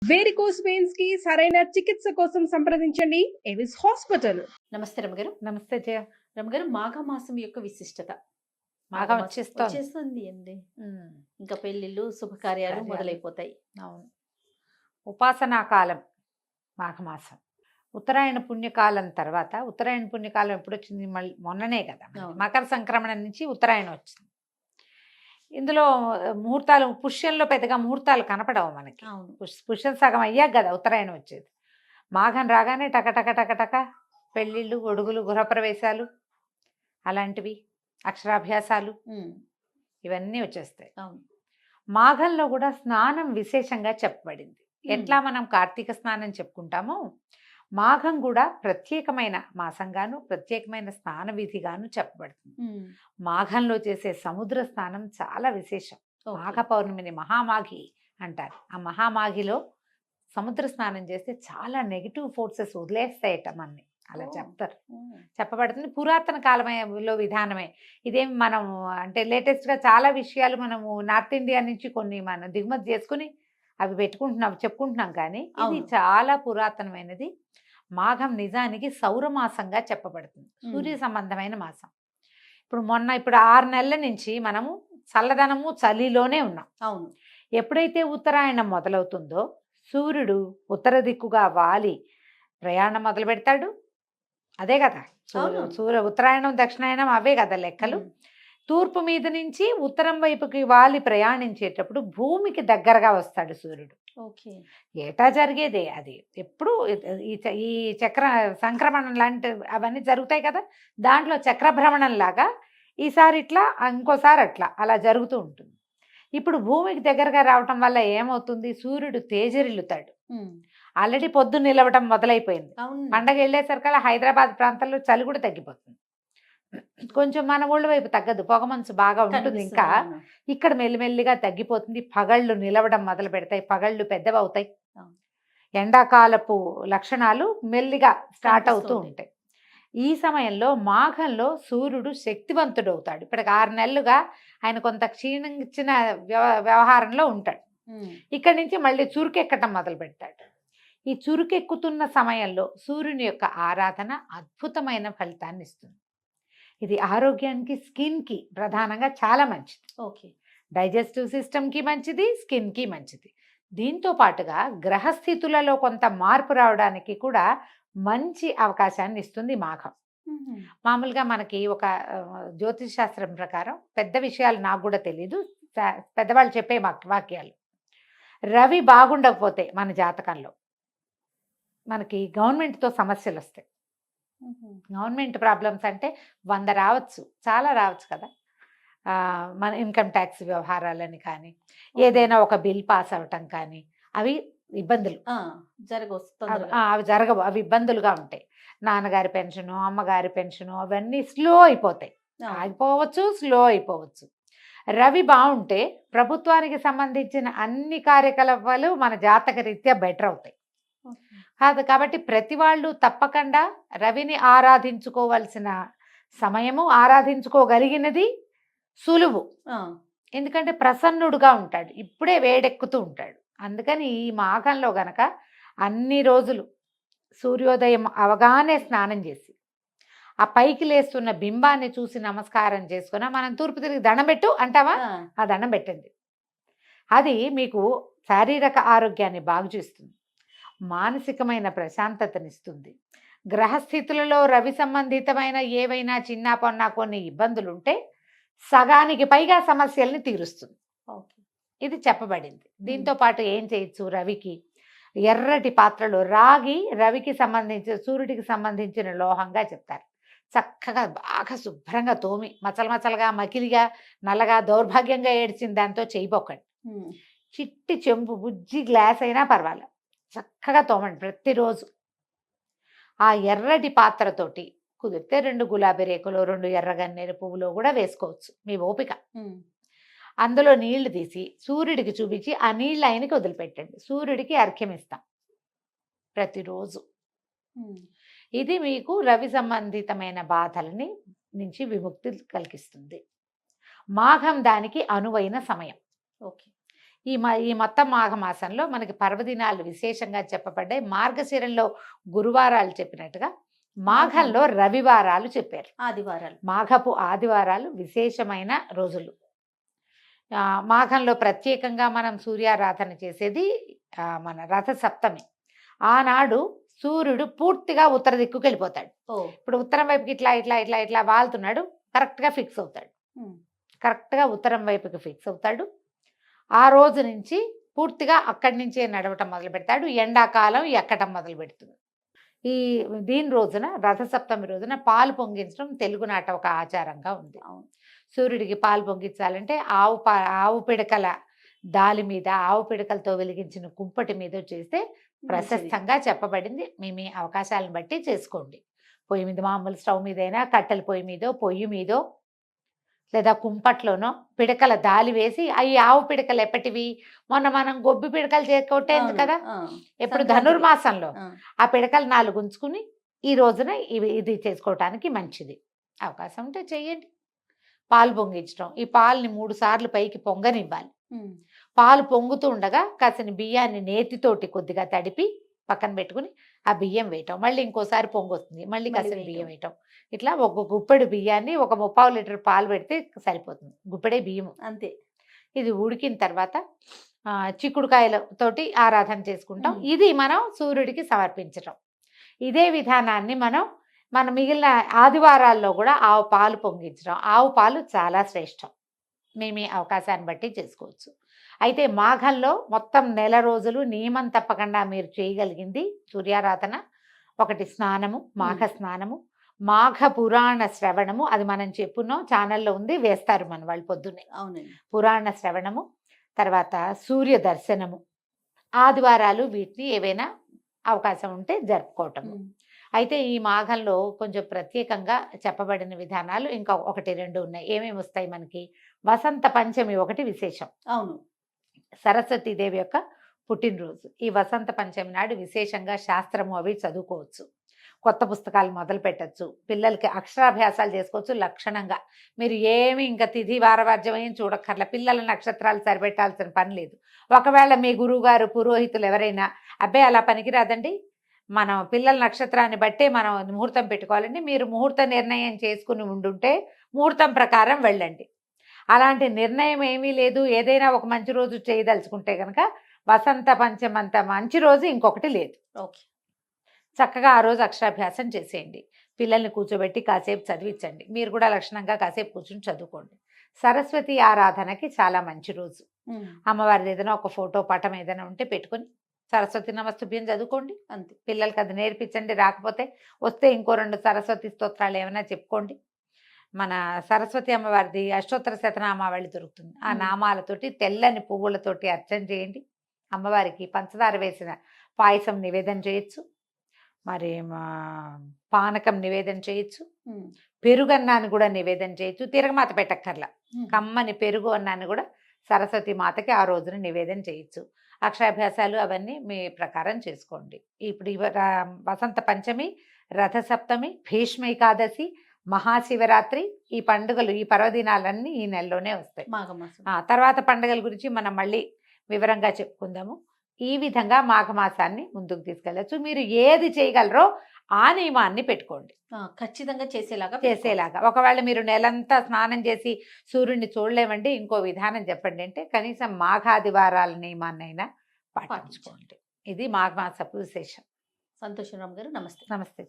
Varicose veins కి సరైన చికిత్స కోసం సంప్రదించండి ఎవిస్ హాస్పిటల్. నమస్తే రమగారు. నమస్తే జయ. రమగారు, మాఘమాసం యొక్క విశిష్టత. మాఘం వచ్చేస్తోంది. వచ్చేస్తుంది అండి. ఇంకా పెళ్లిళ్ళు శుభకార్యాలు శుభకార్యాలు. మొదలైపోతాయి. అవును, ఉపాసనా కాలం మాఘమాసం. ఉత్తరాయణ పుణ్యకాలం తర్వాత, ఉత్తరాయణ పుణ్యకాలం ఎప్పుడు వచ్చింది? మళ్ళీ మొన్ననే కదా, అవును. మకర సంక్రమణ నుంచి ఉత్తరాయణం వచ్చింది. ఇందులో ముహూర్తాలు, పుష్యంలో పెద్దగా ముహూర్తాలు కనపడవు మనకి. అవును. పుష్యం సగం అయ్యాక కదా ఉత్తరాయణం వచ్చేది. మాఘం రాగానే టక టక టక టక పెళ్ళిళ్ళు, గొడుగులు, గృహప్రవేశాలు, అలాంటివి, అక్షరాభ్యాసాలు, ఇవన్నీ వచ్చేస్తాయి. అవును. మాఘంలో కూడా స్నానం విశేషంగా చెప్పబడింది. ఎట్లా మనం కార్తీక స్నానం చెప్పుకుంటామో, మాఘం కూడా ప్రత్యేకమైన మాసంగాను, ప్రత్యేకమైన స్నాన విధిగాను చెప్పబడుతుంది. మాఘంలో చేసే సముద్ర స్నానం చాలా విశేషం. మాఘ పౌర్ణమిని మహామాఘి అంటారు. ఆ మహామాఘిలో సముద్ర స్నానం చేస్తే చాలా నెగిటివ్ ఫోర్సెస్ వదిలేస్తాయట మనని, అలా చెప్తారు. చెప్పబడుతుంది. పురాతన కాలంలో విధానమే ఇదేం. మనం అంటే లేటెస్ట్గా చాలా విషయాలు మనము నార్త్ ఇండియా నుంచి కొన్ని మనం దిగుమతి చేసుకుని అవి పెట్టుకుంటున్నాం, చెప్పుకుంటున్నాం. కానీ ఇది చాలా పురాతనమైనది. మాఘం నిజానికి సౌరమాసంగా చెప్పబడుతుంది, సూర్య సంబంధమైన మాసం. ఇప్పుడు 6 నెలల నుంచి మనము చల్లదనము, చలిలోనే ఉన్నాం. అవును. ఎప్పుడైతే ఉత్తరాయణం మొదలవుతుందో సూర్యుడు ఉత్తర దిక్కుగా వాలి ప్రయాణం మొదలు పెడతాడు. అదే కదా ఉత్తరాయణం, దక్షిణాయనం అవే కదా లెక్కలు. తూర్పు మీద నుంచి ఉత్తరం వైపుకి వాలి ప్రయాణించేటప్పుడు భూమికి దగ్గరగా వస్తాడు సూర్యుడు. ఏటా జరిగేదే అది. ఎప్పుడు ఈ చక్ర సంక్రమణం లాంటి అవన్నీ జరుగుతాయి కదా, దాంట్లో చక్రభ్రమణం లాగా ఈసారి ఇట్లా, ఇంకోసారి అట్లా, అలా జరుగుతూ ఉంటుంది. ఇప్పుడు భూమికి దగ్గరగా రావటం వల్ల ఏమవుతుంది? సూర్యుడు తేజరిల్లుతాడు. ఆల్రెడీ పొద్దున్న నిలవటం మొదలైపోయింది. పండగ వెళ్ళేసరికల్లా హైదరాబాద్ ప్రాంతాల్లో చలి కూడా తగ్గిపోతుంది. కొంచెం మన ఊళ్ళ వైపు తగ్గదు, పొగమంచు బాగా ఉంటుంది. ఇంకా ఇక్కడ మెల్లిమెల్లిగా తగ్గిపోతుంది. పగళ్ళు నిలవడం మొదలు పెడతాయి, పగళ్ళు పెద్దవవుతాయి. ఎండాకాలపు లక్షణాలు మెల్లిగా స్టార్ట్ అవుతూ ఉంటాయి. ఈ సమయంలో మాఘంలో సూర్యుడు శక్తివంతుడు అవుతాడు. ఇప్పటికి 6 నెలలుగా ఆయన కొంత క్షీణించిన వ్యవహారంలో ఉంటాడు. ఇక్కడి నుంచి మళ్ళీ చురుకెక్కటం మొదలు పెడతాడు. ఈ చురుకెక్కుతున్న సమయంలో సూర్యుని యొక్క ఆరాధన అద్భుతమైన ఫలితాన్ని ఇస్తుంది. ఇది ఆరోగ్యానికి, స్కిన్కి ప్రధానంగా చాలా మంచిది. డైజెస్టివ్ సిస్టమ్కి మంచిది, స్కిన్కి మంచిది. దీంతో పాటుగా గ్రహస్థితులలో కొంత మార్పు రావడానికి కూడా మంచి అవకాశాన్ని ఇస్తుంది మాఘం. మామూలుగా మనకి ఒక జ్యోతిష్ శాస్త్రం ప్రకారం, పెద్ద విషయాలు నాకు కూడా తెలీదు, పెద్దవాళ్ళు చెప్పే వాక్యాలు, రవి బాగుండకపోతే మన జాతకంలో మనకి గవర్నమెంట్తో సమస్యలు వస్తాయి. గవర్నమెంట్ ప్రాబ్లమ్స్ అంటే 100 రావచ్చు, చాలా రావచ్చు కదా. మన ఇన్కమ్ ట్యాక్స్ వ్యవహారాలని కానీ, ఏదైనా ఒక బిల్ పాస్ అవ్వటం కానీ, అవి ఇబ్బందులు అవి జరగవు, అవి ఇబ్బందులుగా ఉంటాయి. నాన్నగారి పెన్షను, అమ్మగారి పెన్షను, అవన్నీ స్లో అయిపోతాయి. ఆగిపోవచ్చు, స్లో అయిపోవచ్చు. రవి బాగుంటే ప్రభుత్వానికి సంబంధించిన అన్ని కార్యకలాపాలు మన జాతక రీత్యా బెటర్ అవుతాయి. కాదు కాబట్టి ప్రతి వాళ్ళు తప్పకుండా రవిని ఆరాధించుకోవాల్సిన సమయము, ఆరాధించుకోగలిగినది సులువు. ఎందుకంటే ప్రసన్నుడుగా ఉంటాడు, ఇప్పుడే వేడెక్కుతూ ఉంటాడు. అందుకని ఈ మాఘంలో గనక అన్ని రోజులు సూర్యోదయం అవగానే స్నానం చేసి ఆ పైకి లేస్తున్న బింబాన్ని చూసి నమస్కారం చేసుకున్నా, మనం తూర్పు తిరిగి దండం పెట్టు అంటావా, ఆ దండం పెట్టండి. అది మీకు శారీరక ఆరోగ్యాన్ని బాగు చేస్తుంది, మానసికమైన ప్రశాంతతనిస్తుంది. గ్రహస్థితులలో రవి సంబంధితమైన ఏవైనా చిన్న పొన్న కొన్ని ఇబ్బందులు ఉంటే సగానికి పైగా సమస్యల్ని తీరుస్తుంది. ఇది చెప్పబడింది. దీంతో పాటు ఏం చేయొచ్చు? రవికి ఎర్రటి పాత్రలో రాగి, రవికి సంబంధించిన, సూర్యుడికి సంబంధించిన లోహంగా చెప్తారు. చక్కగా బాగా శుభ్రంగా తోమి, మచలమచలుగా, మకిలిగా, నల్లగా, దౌర్భాగ్యంగా ఏడ్చిన దాంతో చేయబోకండి. చిట్టి చెంబు, బుజ్జి గ్లాస్ అయినా పర్వాలేదు, చక్కగా తోమండి ప్రతిరోజు. ఆ ఎర్రటి పాత్రతోటి కుదిరితే 2 గులాబీ రేకులు, 2 ఎర్రగన్నేరు పువ్వులో కూడా వేసుకోవచ్చు, మీ ఓపిక. అందులో నీళ్లు తీసి సూర్యుడికి చూపించి ఆ నీళ్ళు ఆయనకి వదిలిపెట్టండి. సూర్యుడికి అర్ఘ్యం ఇస్తాం ప్రతిరోజు. ఇది మీకు రవి సంబంధితమైన బాధలని నుంచి విముక్తి కలిగిస్తుంది. మాఘం దానికి అనువైన సమయం. ఈ మొత్తం మాఘమాసంలో మనకి పర్వదినాలు విశేషంగా చెప్పబడ్డాయి. మార్గశిరంలో గురువారాలు చెప్పినట్టుగా మాఘంలో రవివారాలు చెప్పారు. ఆదివారాలు. మాఘపు ఆదివారాలు విశేషమైన రోజులు. మాఘంలో ప్రత్యేకంగా మనం సూర్యారాధన చేసేది మన రథ సప్తమి. ఆనాడు సూర్యుడు పూర్తిగా ఉత్తర దిక్కుకి వెళ్ళిపోతాడు. ఇప్పుడు ఉత్తరం వైపుకి ఇట్లా ఇట్లా ఇట్లా ఇట్లా వాళ్తున్నాడు, కరెక్ట్గా ఫిక్స్ అవుతాడు. కరెక్ట్గా ఉత్తరం వైపుకి ఫిక్స్ అవుతాడు. ఆ రోజు నుంచి పూర్తిగా అక్కడి నుంచే నడవటం మొదలు పెడతాడు. ఎండాకాలం ఎక్కటం మొదలు పెడుతుంది. దీని రోజున రథసప్తమి రోజున పాలు పొంగించడం తెలుగునాట ఒక ఆచారంగా ఉంది. సూర్యుడికి పాలు పొంగించాలంటే ఆవు పిడకల దాలి మీద, ఆవు పిడకలతో వెలిగించిన కుంపటి మీద చేస్తే ప్రశస్తంగా చెప్పబడింది. మీ అవకాశాలను బట్టి చేసుకోండి. పొయ్యి మీద, మామూలు స్టవ్ మీదైనా, కట్టెల పొయ్యి మీదో, పొయ్యి మీదో, లేదా కుంపట్లోనో పిడకల దాలి వేసి, అవి ఆవు పిడకలు ఎప్పటివి, మొన్న మనం గొబ్బి పిడకలు కొట్టేంది కదా, ఎప్పుడు ధనుర్మాసంలో ఆ పిడకలు 4 ఉంచుకుని ఈ రోజున ఇది చేసుకోవటానికి మంచిది. అవకాశం ఉంటే చెయ్యండి. పాలు పొంగించడం, ఈ పాలని 3 సార్లు పైకి పొంగనివ్వాలి. పాలు పొంగుతూ ఉండగా కాసిన బియ్యాన్ని నేతితోటి కొద్దిగా తడిపి పక్కన పెట్టుకుని ఆ బియ్యం వేయటం, మళ్ళీ ఇంకోసారి పొంగొస్తుంది, మళ్ళీ కాసిన బియ్యం వేయటం. ఇట్లా ఒక గుప్పెడు బియ్యాన్ని ఒక 3/4 లీటర్ పాలు పెడితే సరిపోతుంది. గుప్పెడే బియ్యం అంతే. ఇది ఉడికిన తర్వాత చిక్కుడుకాయలతోటి ఆరాధన చేసుకుంటాం. ఇది మనం సూర్యుడికి సమర్పించటం. ఇదే విధానాన్ని మన మిగిలిన ఆదివారాల్లో కూడా ఆవు పాలు పొంగించడం. ఆవు పాలు చాలా శ్రేష్టం. మీ అవకాశాన్ని బట్టి చేసుకోవచ్చు. అయితే మాఘంలో మొత్తం నెల రోజులు నియమం తప్పకుండా మీరు చేయగలిగింది సూర్యారాధన. ఒకటి స్నానము, మాఘ స్నానము, మాఘ పురాణ శ్రవణము. అది మనం చెప్పున్నాం, ఛానల్లో ఉంది, వేస్తారు మన వాళ్ళు పొద్దున్నే. అవునండి. పురాణ శ్రవణము, తర్వాత సూర్య దర్శనము. ఆదివారాలు వీటిని ఏవైనా అవకాశం ఉంటే జరుపుకోవటము. అయితే ఈ మాఘంలో కొంచెం ప్రత్యేకంగా చెప్పబడిన విధానాలు ఇంకా 1-2 ఉన్నాయి. ఏమేమి వస్తాయి మనకి? వసంత పంచమి ఒకటి విశేషం. అవును, సరస్వతీదేవి యొక్క పుట్టినరోజు. ఈ వసంత పంచమి నాడు విశేషంగా శాస్త్రము అవి చదువుకోవచ్చు. కొత్త పుస్తకాలు మొదలు పెట్టచ్చు. పిల్లలకి అక్షరాభ్యాసాలు చేసుకోవచ్చు లక్షణంగా. మీరు ఏమి ఇంకా తిథి వారవార్జం ఏం చూడక్కర్ల. పిల్లల నక్షత్రాలు సరిపెట్టాల్సిన పని లేదు. ఒకవేళ మీ గురువుగారు, పురోహితులు ఎవరైనా అబ్బాయి అలా పనికిరాదండి, మనం పిల్లల నక్షత్రాన్ని బట్టే మనం ముహూర్తం పెట్టుకోవాలండి, మీరు ముహూర్త నిర్ణయం చేసుకుని ఉండుంటే ముహూర్తం ప్రకారం వెళ్ళండి. అలాంటి నిర్ణయం ఏమీ లేదు. ఏదైనా ఒక మంచి రోజు చేయదలుచుకుంటే కనుక వసంత పంచమంత మంచి రోజు ఇంకొకటి లేదు. ఓకే, చక్కగా ఆ రోజు అక్షరాభ్యాసం చేసేయండి. పిల్లల్ని కూర్చోబెట్టి కాసేపు చదివించండి. మీరు కూడా లక్షణంగా కాసేపు కూర్చొని చదువుకోండి. సరస్వతి ఆరాధనకి చాలా మంచి రోజు. అమ్మవారిది ఏదైనా ఒక ఫోటో పటం ఏదైనా ఉంటే పెట్టుకొని సరస్వతి నమస్తుభ్యం చదువుకోండి. అంతే. పిల్లలకి అది నేర్పించండి. రాకపోతే వస్తే ఇంకో 2 సరస్వతి స్తోత్రాలు ఏమైనా చెప్పుకోండి. మన సరస్వతి అమ్మవారిది అష్టోత్తర శతనామావళి దొరుకుతుంది. ఆ నామాలతోటి తెల్లని పువ్వులతోటి అర్చన చేయండి. అమ్మవారికి పంచదార వేసిన పాయసం నివేదన చేయొచ్చు, మరి పానకం నివేదన చేయొచ్చు, పెరుగన్నాన్ని కూడా నివేదన చేయొచ్చు. తిరగమాత పెట్టక్కర్లా, కమ్మని పెరుగు అన్నాన్ని కూడా సరస్వతి మాతకి ఆ రోజున నివేదన చేయొచ్చు. అక్షరాభ్యాసాలు అవన్నీ మీ ప్రకారం చేసుకోండి. ఇప్పుడు వసంత పంచమి, రథసప్తమి, భీష్మ ఏకాదశి, మహాశివరాత్రి, ఈ పండుగలు, ఈ పర్వదినాలన్నీ ఈ నెలలోనే వస్తాయి. తర్వాత పండుగల గురించి మనం మళ్ళీ వివరంగా చెప్పుకుందాము. ఈ విధంగా మాఘమాసాన్ని ముందుకు తీసుకెళ్ళచ్చు. మీరు ఏది చేయగలరో ఆ నియమాన్ని పెట్టుకోండి. ఖచ్చితంగా చేసేలాగా. ఒకవేళ మీరు నెలంతా స్నానం చేసి సూర్యుడిని చూడలేమండి, ఇంకో విధానం చెప్పండి అంటే కనీసం మాఘాదివారాల నియమాన్నైనా పాటించుకోండి. ఇది మాఘమాసపు విశేషం. సంతోషం రామ్ గారు, నమస్తే. నమస్తే.